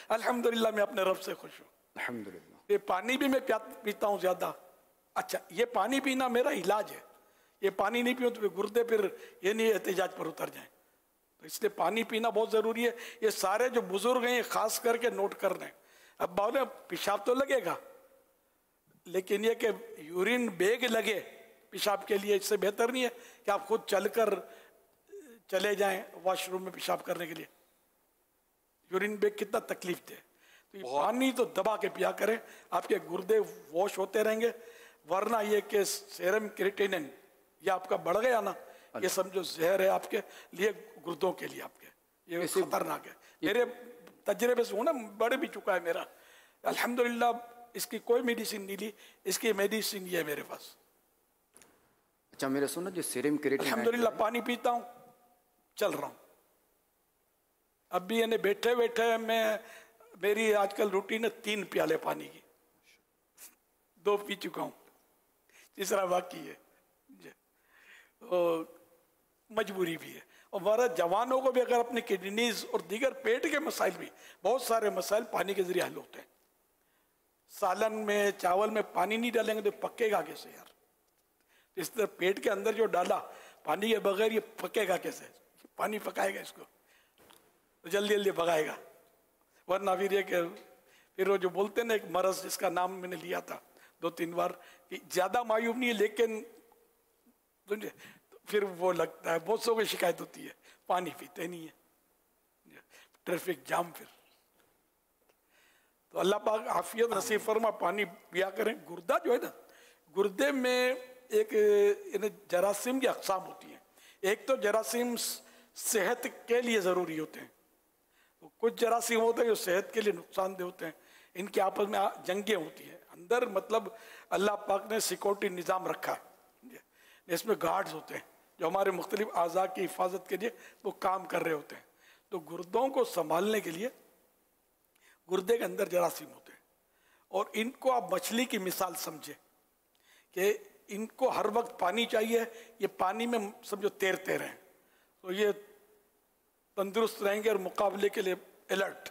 अल्हम्दुलिल्लाह मैं अपने रब से खुश हूँ। अल्हम्दुलिल्लाह। ये पानी भी मैं पीता हूँ ज़्यादा। अच्छा, ये पानी पीना मेरा इलाज है। ये पानी नहीं पियो तो गुर्दे फिर ये नहीं एहतिजाज पर उतर जाएं, तो इसलिए पानी पीना बहुत ज़रूरी है। ये सारे जो बुजुर्ग हैं ये खास करके नोट कर रहे हैं। अब बोले पेशाब तो लगेगा, लेकिन ये कि यूरिन बैग लगे पेशाब के लिए, इससे बेहतर नहीं है कि आप खुद चलकर चले जाएं वॉशरूम में पेशाब करने के लिए। यूरिन बैग कितना तकलीफ दे, तो ये पानी तो दबा के पिया करें, आपके गुर्दे वॉश होते रहेंगे। वरना ये कि सेरम क्रिएटिनिन ये आपका बढ़ गया ना, ये समझो जहर है आपके लिए, गुर्दों के लिए आपके, ये खतरनाक है। मेरे तजर्बे से ना बढ़ भी चुका है मेरा, अल्हम्दुलिल्लाह। इसकी कोई मेडिसिन नहीं ली, इसकी मेडिसिन ये है मेरे पास। अच्छा मेरे सुनो, जो सीरम क्रिएटिनिन, अल्हम्दुलिल्लाह पानी पीता हूँ, चल रहा हूँ। अब भी यानी बैठे बैठे मैं, मेरी आजकल रूटीन है 3 प्याले पानी की, 2 पी चुका हूँ, तीसरा बाकी है। मजबूरी भी है। और हमारा जवानों को भी अगर अपनी किडनीज और दीगर पेट के मसाइल भी, बहुत सारे मसाइल पानी के जरिए हल होते हैं। सालन में चावल में पानी नहीं डालेंगे तो पकेगा कैसे यार? इस तरह पेट के अंदर जो डाला पानी के बगैर ये पकेगा कैसे? पानी पकाएगा इसको तो जल्दी जल्दी पकाएगा। वरना फिर ये फिर वो जो बोलते हैं ना, एक मरज जिसका नाम मैंने लिया था 2-3 बार, कि ज्यादा मायूब नहीं है लेकिन समझे, तो फिर वो लगता है, बहुत सौ की शिकायत होती है पानी पीते नहीं है, ट्रैफिक जाम। फिर तो अल्लाह पाक आफियत नसीब फरमा, पानी पिया करें। गुर्दा जो है ना, गुर्दे में एक जरासीम की अक़साम होती है। एक तो जरासीम सेहत के लिए ज़रूरी होते हैं, तो कुछ जरासीम होते हैं जो सेहत के लिए नुकसानदेह होते हैं। इनके आपस में जंगें होती हैं अंदर, मतलब अल्लाह पाक ने सिक्योरिटी निज़ाम रखा है, इसमें गार्ड्स होते हैं जो हमारे मुख्तलिफ आज़ा की हिफाजत के लिए वो काम कर रहे होते हैं। तो गुर्दों को संभालने के लिए गुर्दे के अंदर जरासीम होते हैं, और इनको आप मछली की मिसाल समझे कि इनको हर वक्त पानी चाहिए, ये पानी में समझो तैरते रहें तो ये तंदुरुस्त रहेंगे और मुकाबले के लिए अलर्ट।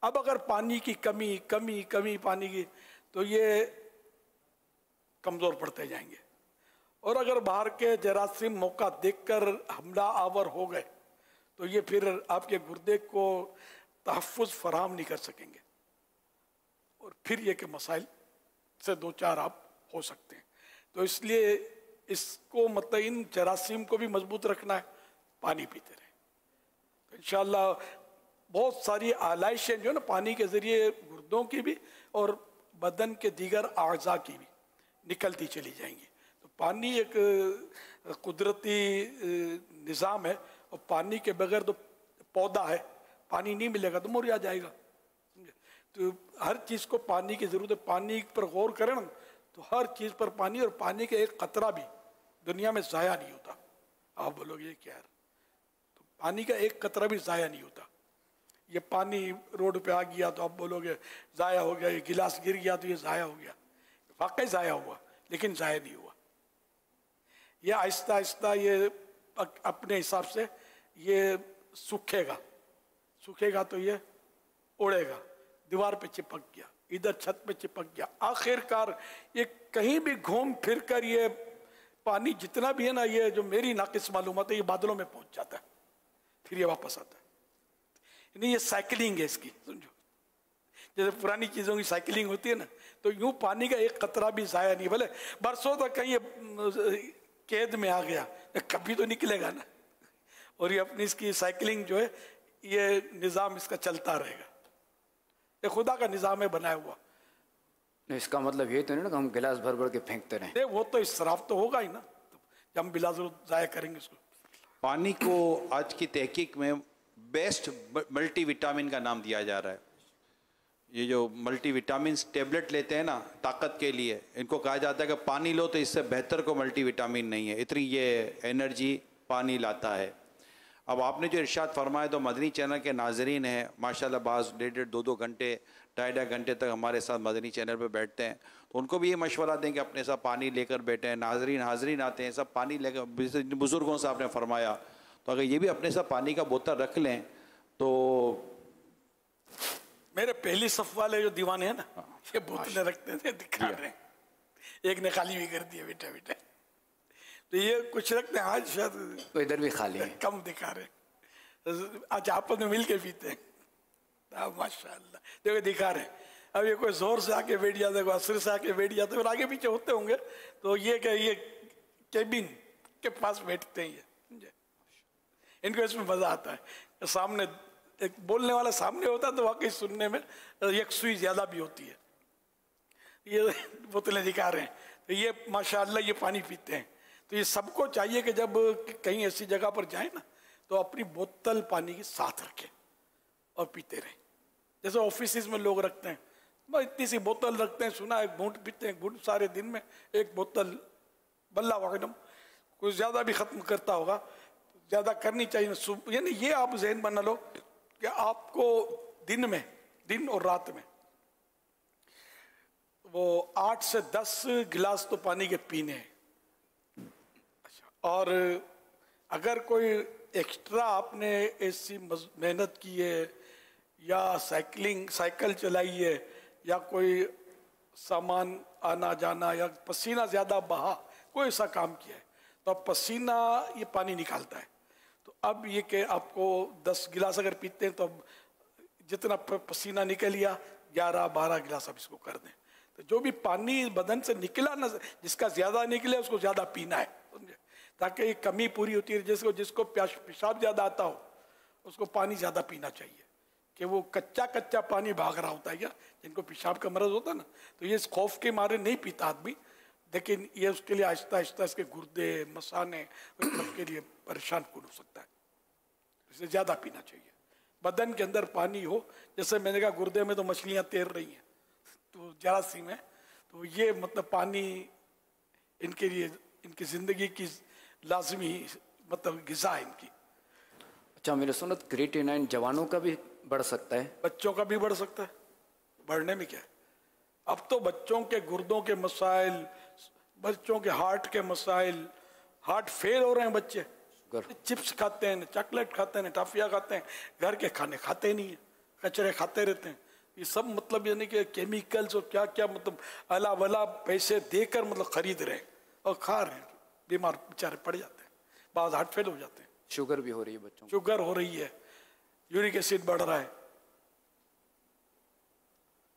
अब अगर पानी की कमी कमी कमी पानी की, तो ये कमज़ोर पड़ते जाएंगे। और अगर बाहर के जरासीम मौका देखकर हमला आवर हो गए तो ये फिर आपके गुर्दे को तहफ़्फ़ुज़ फराहम नहीं कर सकेंगे, और फिर ये के मसाइल से 2-4 आप हो सकते हैं। तो इसलिए इसको मतलब इन जरासीम को भी मजबूत रखना है, पानी पीते रहें। तो इंशाअल्लाह बहुत सारी आलाइशें जो है ना पानी के ज़रिए गुर्दों की भी और बदन के दीगर आज़ा की भी निकलती चली जाएंगी। तो पानी एक कुदरती निज़ाम है, और पानी के बगैर तो पौधा है, पानी नहीं मिलेगा तो मुरझा जाएगा। तो हर चीज़ को पानी की ज़रूरत है। पानी पर गौर करें ना तो हर चीज़ पर पानी, और पानी का एक कतरा भी दुनिया में ज़ाया नहीं होता। आप बोलोगे ये क्या है, तो पानी का एक कतरा भी ज़ाया नहीं होता। ये पानी रोड पे आ गया तो आप बोलोगे ज़ाया हो गया, ये गिलास गिर गया तो ये ज़ाया हो गया, वाकई ज़ाया हुआ, लेकिन ज़ाया नहीं हुआ। ये आहिस्ता आहिस्ता ये अपने हिसाब से ये सूखेगा, सूखेगा तो ये उड़ेगा, दीवार पे चिपक गया, इधर छत पे चिपक गया, आखिरकार ये कहीं भी घूम फिर कर ये पानी जितना भी है ना, ये जो मेरी नाकिस मालूमात है, ये बादलों में पहुंच जाता है, फिर ये वापस आता है। नहीं, ये साइकिलिंग है इसकी, समझो जैसे पुरानी चीज़ों की साइकिलिंग होती है ना, तो यूं पानी का एक कतरा भी ज़ाया नहीं, भले बरसों तक कहीं ये कैद में आ गया, कभी तो निकलेगा ना। और ये अपनी इसकी साइकिलिंग जो है, ये निज़ाम इसका चलता रहेगा, ये खुदा का निज़ाम है बनाया हुआ। इसका मतलब ये तो नहीं ना कि हम गिलास भर भर के फेंकते रहें। नहीं, वो तो इसराफ तो होगा ही ना, तो जब हम बिला ज़रूरत ज़ाया करेंगे इसको। पानी को आज की तहकीक में बेस्ट मल्टीविटामिन का नाम दिया जा रहा है। ये जो मल्टीविटामिन टेबलेट लेते हैं ना ताकत के लिए, इनको कहा जाता है कि पानी लो तो इससे बेहतर को मल्टीविटामिन नहीं है, इतनी ये एनर्जी पानी लाता है। अब आपने जो इरशाद फरमाया, तो मदनी चैनल के नाजरीन हैं माशाल्लाह, बाज़ 1.5 2 घंटे 2.5 घंटे तक हमारे साथ मदनी चैनल पे बैठते हैं, तो उनको भी ये मशवरा दें कि अपने साथ पानी लेकर बैठें। नाजरीन आते हैं सब पानी लेकर, बुज़ुर्गों से आपने फरमाया, तो अगर ये भी अपने साथ पानी का बोतल रख लें तो मेरे पहली सफ वाले जो दीवाने हैं ना, ये बोतलें रखते थे, दिखा रहे हैं, एक ने खाली भी कर दिया बेटा बेटा, तो ये कुछ रखते हैं, आज शायद तो इधर भी खाली है। कम दिखा रहे हैं, आज आपस में मिल के पीते हैं। माशाल्लाह देखो दिखा रहे हैं। अब ये कोई जोर से आके बैठ जाता है, कोई असर से आके बैठ जाता है, फिर आगे पीछे होते होंगे, तो ये क्या, ये केबिन के पास बैठते हैं ये, इनको इसमें मजा आता है। सामने एक बोलने वाला सामने होता है तो वाकई सुनने में यकसुई ज्यादा भी होती है। ये बोतलें दिखा रहे हैं, तो ये माशाल्लाह ये पानी पीते हैं। तो ये सबको चाहिए कि जब कहीं ऐसी जगह पर जाए ना, तो अपनी बोतल पानी की साथ रखें और पीते रहें। जैसे ऑफिस में लोग रखते हैं, बस इतनी सी बोतल रखते हैं, सुना एक घूंट पीते हैं, घूंट सारे दिन में एक बोतल बल्ला वागनम, कुछ ज़्यादा भी ख़त्म करता होगा, ज़्यादा करनी चाहिए। यानी ये आप जहन बना लो कि आपको दिन में, दिन और रात में वो 8 से 10 गिलास तो पानी के पीने हैं। अच्छा, और अगर कोई एक्स्ट्रा आपने ऐसी मेहनत की है या साइकिल चलाई है या कोई सामान आना जाना या पसीना ज़्यादा बहा, कोई ऐसा काम किया है, तो अब पसीना ये पानी निकालता है। तो अब ये कि आपको 10 गिलास अगर पीते हैं तो अब जितना पसीना निकल गया 11-12 गिलास अब इसको कर दें। तो जो भी पानी बदन से निकला ना, जिसका ज़्यादा निकले उसको ज़्यादा पीना है, समझे, ताकि ये कमी पूरी होती है। जिसको पेशाब ज़्यादा आता हो उसको पानी ज़्यादा पीना चाहिए, कि वो कच्चा पानी भाग रहा होता है क्या, जिनको पेशाब का मरज होता है ना, तो ये इस खौफ के मारे नहीं पीता आदमी, लेकिन ये उसके लिए आहिस्ता आहिस्ता इसके गुर्दे मसाने सबके लिए परेशान कौन हो सकता है। इसे ज़्यादा पीना चाहिए। बदन के अंदर पानी हो, जैसे मैंने कहा गुर्दे में तो मछलियाँ तैर रही हैं, तो जरासीम है, तो ये मतलब पानी इनके लिए, इनकी ज़िंदगी की लाजमी मतलब ग़िज़ा है इनकी। अच्छा, मेरे सुनो क्रिएटिनिन जवानों का भी बढ़ सकता है? बच्चों का भी बढ़ सकता है, बढ़ने में क्या है। अब तो बच्चों के गुर्दों के मसाइल, बच्चों के हार्ट के मसाइल, हार्ट फेल हो रहे हैं बच्चे, चिप्स खाते हैं, चॉकलेट खाते हैं, टॉफियाँ खाते हैं, घर के खाने खाते नहीं है, कचरे खाते रहते हैं। ये सब मतलब यानी कि केमिकल्स और क्या क्या मतलब अला वला पैसे देकर मतलब खरीद रहे हैं और खा रहे हैं, बीमार बेचारे पड़ जाते हैं, बाद हार्ट फेल हो जाते हैं। शुगर भी हो रही है बच्चों को, शुगर हो रही है, यूरिक एसिड बढ़ रहा है।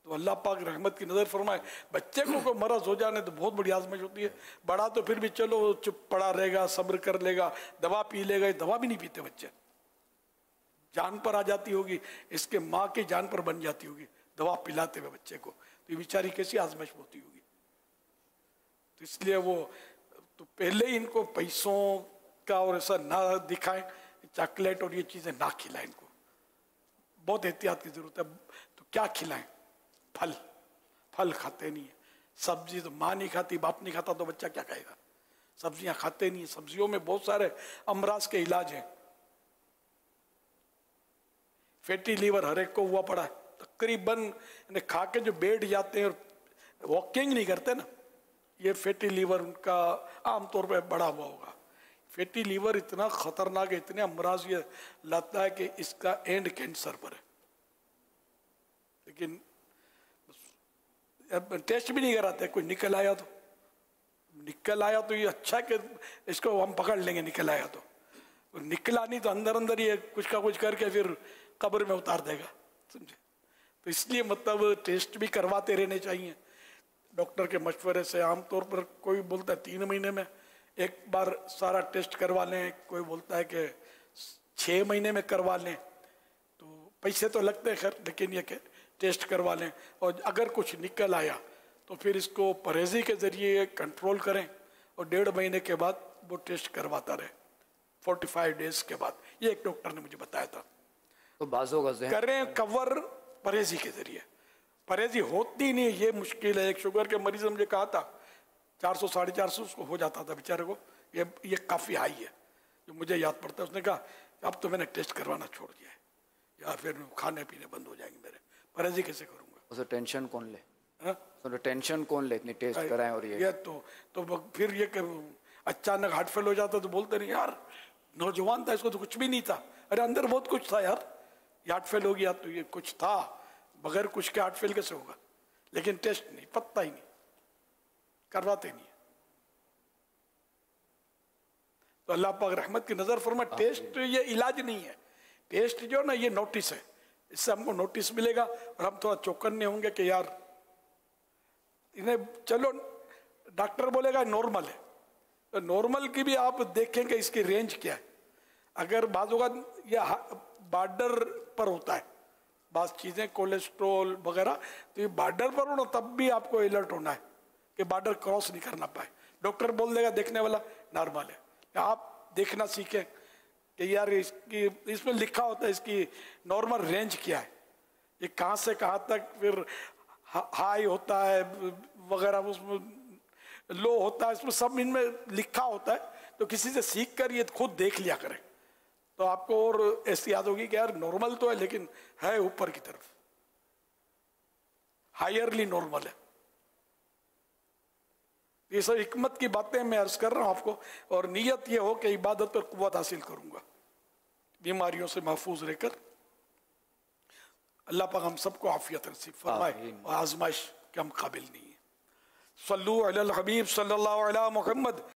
तो अल्लाह पाक रहमत की नज़र फरमाए। बच्चे को कोई मरज हो जाने तो बहुत बड़ी आजमाइश होती है। बड़ा तो फिर भी चलो चुप पड़ा रहेगा, सब्र कर लेगा, दवा पी लेगा, दवा भी नहीं पीते बच्चे, जान पर आ जाती होगी, इसके माँ की जान पर बन जाती होगी दवा पिलाते हुए बच्चे को, तो ये बेचारी कैसी आजमाइश होती होगी। तो इसलिए वो तो पहले ही इनको पैसों का और ऐसा ना दिखाएं, चॉकलेट और ये चीज़ें ना खिलाएं, इनको बहुत एहतियात की जरूरत है। तो क्या खिलाएं, फल खाते नहीं है, सब्जी तो माँ नहीं खाती, बाप नहीं खाता, तो बच्चा क्या खाएगा। सब्जियां खाते नहीं है, सब्जियों में बहुत सारे अमराज के इलाज हैं। फैटी लीवर हर एक को हुआ पड़ा है तकरीबन, खा के जो बैठ जाते हैं और वॉकिंग नहीं करते ना, ये फैटी लीवर उनका आमतौर पर बढ़ा हुआ होगा। फैटी लीवर इतना खतरनाक है, इतने अमराज ये लाता है कि इसका एंड कैंसर पर है। लेकिन टेस्ट भी नहीं कराते, कोई निकल आया तो ये अच्छा कि इसको हम पकड़ लेंगे, निकल आया तो, निकला नहीं तो अंदर अंदर ये कुछ का कुछ करके फिर कब्र में उतार देगा, समझे। तो इसलिए मतलब टेस्ट भी करवाते रहने चाहिए डॉक्टर के मशवरे से। आमतौर पर कोई बोलता है 3 महीने में एक बार सारा टेस्ट करवा लें, कोई बोलता है कि 6 महीने में करवा लें। तो पैसे तो लगते हैं खैर, लेकिन ये कि टेस्ट करवा लें, और अगर कुछ निकल आया तो फिर इसको परहेजी के ज़रिए कंट्रोल करें, और 1.5 महीने के बाद वो टेस्ट करवाता रहे, 45 डेज के बाद। ये एक डॉक्टर ने मुझे बताया था। तो बाजों का करें कवर परहेजी के ज़रिए, परहेजी होती नहीं, ये मुश्किल है। एक शुगर के मरीज ने मुझे कहा था 400-450 उसको हो जाता था बेचारे को, ये काफ़ी हाई है, जो मुझे याद पड़ता है। उसने कहा अब तो मैंने टेस्ट करवाना छोड़ दिया है, या फिर खाने पीने बंद हो जाएंगे मेरे, परहेजी कैसे करूँगा। उसे टेंशन कौन ले, तो टेंशन कौन ले, इतनी टेस्ट कराएं। और ये तो फिर ये अचानक हार्ट फेल हो जाता तो बोलते नहीं यार नौजवान था, इसको तो कुछ भी नहीं था। अरे अंदर बहुत कुछ था यार, हार्ट फेल हो गया तो ये कुछ था, बगैर कुछ के हार्ट फेल कैसे होगा? लेकिन टेस्ट नहीं, पता ही नहीं, करवाते नहीं। तो अल्लाह पाक रहमत की नजर फरमा, टेस्ट ये इलाज नहीं है, टेस्ट जो ना ये नोटिस है, इससे हमको नोटिस मिलेगा और हम थोड़ा चौकन्ने होंगे कि यार इन्हें, चलो डॉक्टर बोलेगा नॉर्मल है, तो नॉर्मल की भी आप देखेंगे इसकी रेंज क्या है। अगर बाज़ होगा ये बॉर्डर पर होता है बाज़ चीज़ें, कोलेस्ट्रॉल वगैरह, तो ये बॉर्डर पर हो ना तब भी आपको अलर्ट होना है कि बॉर्डर क्रॉस नहीं करना पाए। डॉक्टर बोल देगा देखने वाला नॉर्मल है, आप देखना सीखें कि यार इसकी, इसमें लिखा होता है इसकी नॉर्मल रेंज क्या है, ये कहाँ से कहाँ तक फिर हाई होता है वगैरह, उसमें लो होता है, इसमें सब इनमें लिखा होता है। तो किसी से सीख कर ये खुद देख लिया करें तो आपको और ऐसी याद होगी कि यार नॉर्मल तो है लेकिन है ऊपर की तरफ, हायरली नॉर्मल है। ये सब हिकमत की बातें मैं अर्ज कर रहा हूं आपको, और नीयत ये हो कि इबादत पर कुव्वत हासिल करूंगा, बीमारियों से महफूज रहकर। अल्लाह पाक हम सबको आफियत नसीब फरमाए, और आजमाइश के हम काबिल नहीं है। सल्लु अलल हबीब सल्लल्लाहु अलैहि मुहम्मद